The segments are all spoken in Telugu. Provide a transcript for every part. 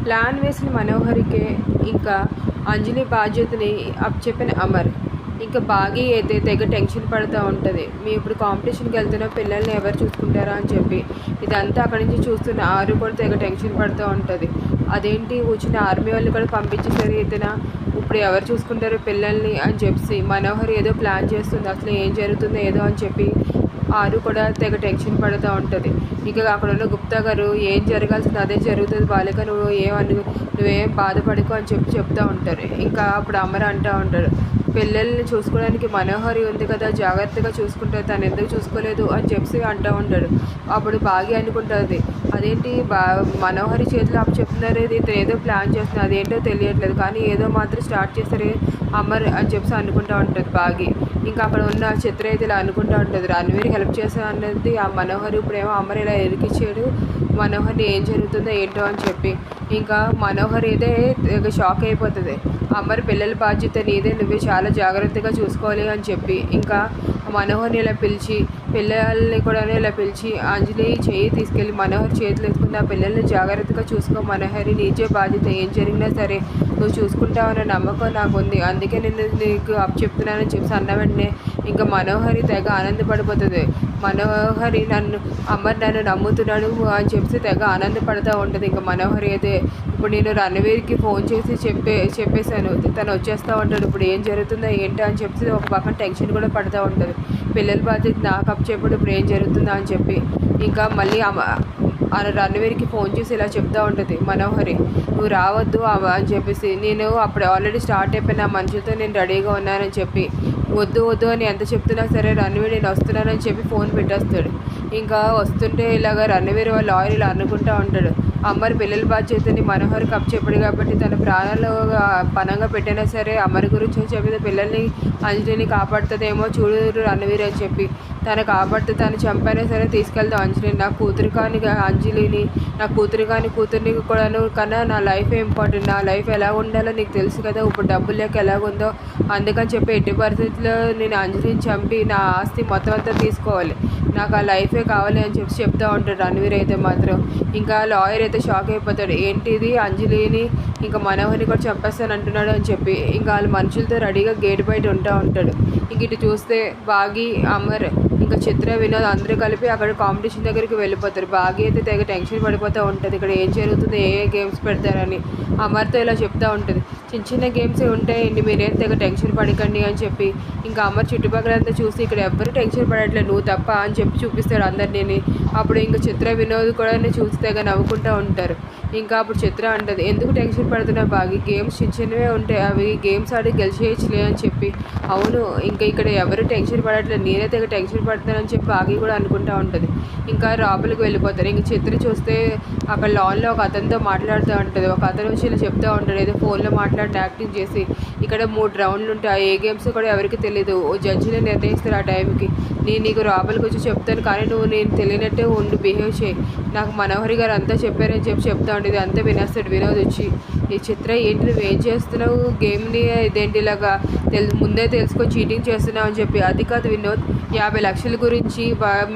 ప్లాన్ వేసిన మనోహరికే ఇంకా అంజలి బాధ్యతని అప్పచెప్పిన అమర్. ఇంకా బాగి అయితే తెగ టెన్షన్ పడుతూ ఉంటుంది. మేము ఇప్పుడు కాంపిటీషన్కి వెళ్తున్న పిల్లల్ని ఎవరు చూసుకుంటారా అని చెప్పి. ఇదంతా అక్కడి నుంచి చూస్తున్న ఆరు కూడా తెగ టెన్షన్ పడుతూ ఉంటుంది. అదేంటి వచ్చిన ఆర్మీ వాళ్ళు కూడా పంపించేసరి ఇతన ఇప్పుడు ఎవరు చూసుకుంటారు పిల్లల్ని అని చెప్పి మనోహర్ ఏదో ప్లాన్ చేస్తుంది. అసలు ఏం జరుగుతుందో ఏదో అని చెప్పి ఆరు కూడా తెగ టెన్షన్ పడుతూ ఉంటుంది. ఇక అక్కడ ఉన్న గుప్తా గారు ఏం జరగాల్సింది అదే జరుగుతుంది బాలిక, నువ్వేం బాధపడుకో అని చెప్పి చెప్తూ ఉంటారు. ఇంకా అప్పుడు అమర అంటూ ఉంటాడు, పిల్లల్ని చూసుకోవడానికి మనోహరి ఉంది కదా, జాగ్రత్తగా చూసుకుంటుంది, తను ఎందుకు చూసుకోలేదు అని చెప్పి అంటూ ఉంటాడు. అప్పుడు బాగా అనుకుంటుంది, అదేంటి మనోహరి చేతిలో అప్పు చెప్తున్నారు, ఇది ఇతను ఏదో ప్లాన్ చేస్తున్నారు, అదేంటో తెలియట్లేదు, కానీ ఏదో మాత్రం స్టార్ట్ చేస్తారు అమర్ అని చెప్పి అనుకుంటూ ఉంటుంది బాగి. ఇంకా అక్కడ ఉన్న చిత్ర అయితే ఇలా అనుకుంటూ ఉంటుంది, రణవీర్ హెల్ప్ చేస్తా అన్నది ఆ మనోహరి ఇప్పుడేమో అమర్ ఇలా ఇరికిచ్చాడు, మనోహర్ని ఏం జరుగుతుందో ఏంటో అని చెప్పి. ఇంకా మనోహర్ అయితే షాక్ అయిపోతుంది, అమర్ పిల్లల బాధ్యత నీదే, నువ్వే చాలా జాగ్రత్తగా చూసుకోవాలి అని చెప్పి. ఇంకా మనోహర్ని ఇలా పిలిచి పిల్లల్ని కూడా ఇలా పిలిచి అంజలి చేయి తీసుకెళ్ళి మనోహర్ చేతులు వేసుకుని ఆ పిల్లల్ని జాగ్రత్తగా చూసుకో మనోహరి, నీచే బాధ్యత, ఏం జరిగినా సరే నువ్వు చూసుకుంటావన్న నమ్మకం నాకు ఉంది, అందుకే నేను నీకు అప్పు చెప్తున్నానని చెప్పి అన్న వెంటనే ఇంకా మనోహరి తెగ ఆనందపడిపోతుంది. మనోహరి అమర్ నన్ను నమ్ముతున్నాడు అని చెప్పి తెగ ఆనందపడుతూ ఉంటుంది. ఇంకా మనోహరి అయితే ఇప్పుడు నేను రణవీర్కి ఫోన్ చేసి చెప్పేశాను, తను వచ్చేస్తూ ఉంటాడు, ఇప్పుడు ఏం జరుగుతుందో ఏంటో అని చెప్పి ఒక పక్కన టెన్షన్ కూడా పడుతూ ఉంటుంది. పిల్లల బాధ్యత నాకు అప్పు చెప్పడు, ఇప్పుడు ఏం జరుగుతుందో అని చెప్పి. ఇంకా మళ్ళీ రణవీర్కి ఫోన్ చేసి ఇలా చెప్తూ ఉంటుంది మనోహరి, నువ్వు రావద్దు అని చెప్పేసి, నేను అప్పుడు ఆల్రెడీ స్టార్ట్ అయిపోయిన మనుషులతో నేను రెడీగా ఉన్నానని చెప్పి, వద్దు అని ఎంత చెప్తున్నా సరే రణవీర్ నేను వస్తున్నానని చెప్పి ఫోన్ పెట్టేస్తాడు. ఇంకా వస్తుంటే ఇలాగ రణవీర్ వాళ్ళ లాయర్ ఇలా అనుకుంటూ ఉంటాడు, అమర్ పిల్లల బాధ్యతని మనోహర్ కప్ చెప్పాడు కాబట్టి తన ప్రాణాలు పనంగా పెట్టినా సరే అమర్ గురించి చెప్పిన పిల్లల్ని అంజలిని కాపాడుతుందేమో చూడు రణవీర్ అని చెప్పి, తను కాపాడుతూ తను చంపైనా సరే తీసుకెళ్తాం అంజలిని, నా కూతురు కాని అంజలిని, నా కూతుర్ని కూడాను కన్నా నా లైఫ్ ఇంపార్టెంట్, నా లైఫ్ ఎలా ఉండాలో నీకు తెలుసు కదా, ఇప్పుడు డబ్బులు లేక ఎలాగుందో, అందుకని చెప్పి ఎట్టి పరిస్థితుల్లో నేను అంజలిని చంపి నా ఆస్తి మొత్తం అంతా తీసుకోవాలి, నాకు ఆ లైఫే కావాలి అని చెప్పి చెప్తూ ఉంటాడు రణవీర్ అయితే మాత్రం. ఇంకా లాయర్ అయితే షాక్ అయిపోతాడు, ఏంటిది అంజలిని ఇంకా మనోహర్ని కూడా చంపేస్తాను అంటున్నాడు అని చెప్పి. ఇంకా వాళ్ళ మనుషులతో రెడీగా గేట్ బయట ఉంటాడు. ఇంక ఇటు చూస్తే బాగి, అమర్, ఇంకా చిత్ర, వినోద్ అందరూ కలిపి అక్కడ కాంపిటీషన్ దగ్గరికి వెళ్ళిపోతారు. బాగి అయితే తెగ టెన్షన్ పడిపోతూ ఉంటుంది, ఇక్కడ ఏం జరుగుతుంది, ఏ గేమ్స్ పెడతారని. అమర్తో ఇలా చెప్తూ ఉంటుంది, చిన్న గేమ్సే ఉంటాయండి, మీరేం తెగ టెన్షన్ పడకండి అని చెప్పి. ఇంకా అమర్ చుట్టుపక్కలంతా చూసి ఇక్కడ ఎవ్వరూ టెన్షన్ పడట్లేదు నువ్వు తప్ప అని చెప్పి చూపిస్తాడు అందరినీ. అప్పుడు ఇంకా చిత్ర, వినోద్ కూడా చూసి తెగ నవ్వుకుంటూ ఉంటారు. ఇంకా అప్పుడు చిత్ర అంటది, ఎందుకు టెన్షన్ పడుతున్నా బాగి, గేమ్స్ చిన్నవే ఉంటాయి, అవి గేమ్స్ ఆడి గెలిచేయచ్చులే అని చెప్పి. అవును, ఇంకా ఇక్కడ ఎవరు టెన్షన్ పడట్లేదు, నేనే తెగ టెన్షన్ పడుతున్నానని చెప్పి బాగి కూడా అనుకుంటూ ఉంటుంది. ఇంకా లోపలికి వెళ్ళిపోతారు. ఇంక చిత్ర చూస్తే అక్కడ లాన్లో ఒక అతనితో మాట్లాడుతూ ఉంటుంది. ఒక అతను వచ్చి ఇలా చెప్తూ ఉంటాడు, ఏదో ఫోన్లో మాట్లాడి యాక్టింగ్ చేసి, ఇక్కడ 3 రౌండ్లు ఉంటాయి, ఏ గేమ్స్ కూడా ఎవరికి తెలియదు, జడ్జిని నిర్ణయిస్తారు ఆ టైంకి, నేను నీకు లోపలికి వచ్చి చెప్తాను, కానీ నువ్వు నేను తెలియనట్టే ఉండి బిహేవ్ చేయి, నాకు మనోహరి గారు అంతా చెప్పారని చెప్పి చెప్తా ఉండేది. అంతా వినేస్తాడు వినోద్ వచ్చి, ఈ చిత్ర ఏంటి నువ్వు ఏం చేస్తున్నావు, గేమ్ని ఇదేంటి ఇలాగా ముందే తెలుసుకొని చీటింగ్ చేస్తున్నావు అని చెప్పి. అది కాదు వినోద్, 50 లక్షల గురించి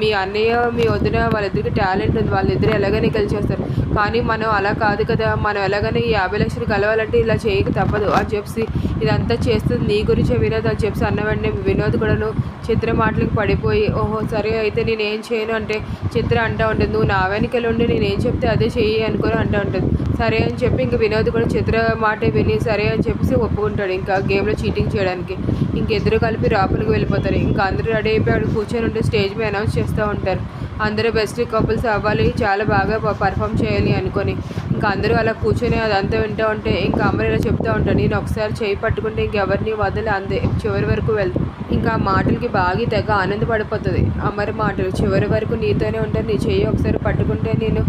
మీ అన్నయ్య మీ వదిన వాళ్ళిద్దరికి టాలెంట్ ఉంది, వాళ్ళిద్దరు ఎలాగైనా గెలిచేస్తారు, కానీ మనం అలా కాదు కదా, మనం ఎలాగైనా ఈ 50 లక్షలు కలవాలంటే ఇలా చేయక తప్పదు అని చెప్పి, ఇదంతా చేస్తుంది నీ గురించే వినోద్ అని చెప్పి అన్న వెంటనే వినోద్ కూడాను చిత్ర మాటలకు పడిపోయి, ఓహో సరే అయితే నేనేం చేయను అంటే చిత్ర అంటూ ఉంటుంది, నువ్వు నా వెనకలు ఉండి నేనేం చెప్తే అదే చెయ్యి అనుకొని అంటూ ఉంటుంది. సరే అని చెప్పి ఇంక వినోద్ కూడా చిత్ర మాట విని సరే అని చెప్పేసి ఒప్పుకుంటాడు ఇంకా గేమ్లో చీటింగ్ చేయడానికి. ఇంకిద్దరు కలిపి లోపలికి వెళ్ళిపోతారు. ఇంకా అందరూ రెడీ అయిపోయి కూర్చొని ఉంటే స్టేజ్ మీద అనౌన్స్ చేస్తూ ఉంటారు, అందరూ బెస్ట్ కపుల్స్ అవ్వాలి, చాలా బాగా పర్ఫామ్ చేయాలి అనుకొని. ఇంకా అందరూ అలా కూర్చొని అదంతా వింటూ ఉంటే ఇంకా అమర్ ఇలా చెప్తూ ఉంటాడు, నేను ఒకసారి చేయి పట్టుకుంటే ఇంకెవరిని వదిలి అందే చివరి వరకు వెళ్తాను. ఇంకా ఆ మాటలకి బాగా తెగ ఆనందపడిపోతుంది. అమర్ మాటలు, చివరి వరకు నీతోనే ఉంటాను, నీ చెయ్యి ఒకసారి పట్టుకుంటే నేను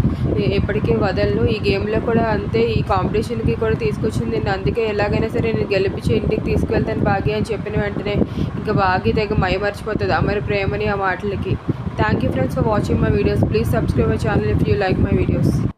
ఎప్పటికీ వదలను, ఈ గేమ్లో కూడా అంతే, ఈ కాంపిటీషన్కి కూడా తీసుకొచ్చింది నేను, అందుకే ఎలాగైనా సరే నేను గెలిపించి ఇంటికి తీసుకెళ్తాను బాగి అని చెప్పిన వెంటనే ఇంకా బాగి తెగ మైమర్చిపోతుంది అమర్ ప్రేమని ఆ మాటలకి. Thank you friends for watching my videos. Please subscribe my channel if you like my videos.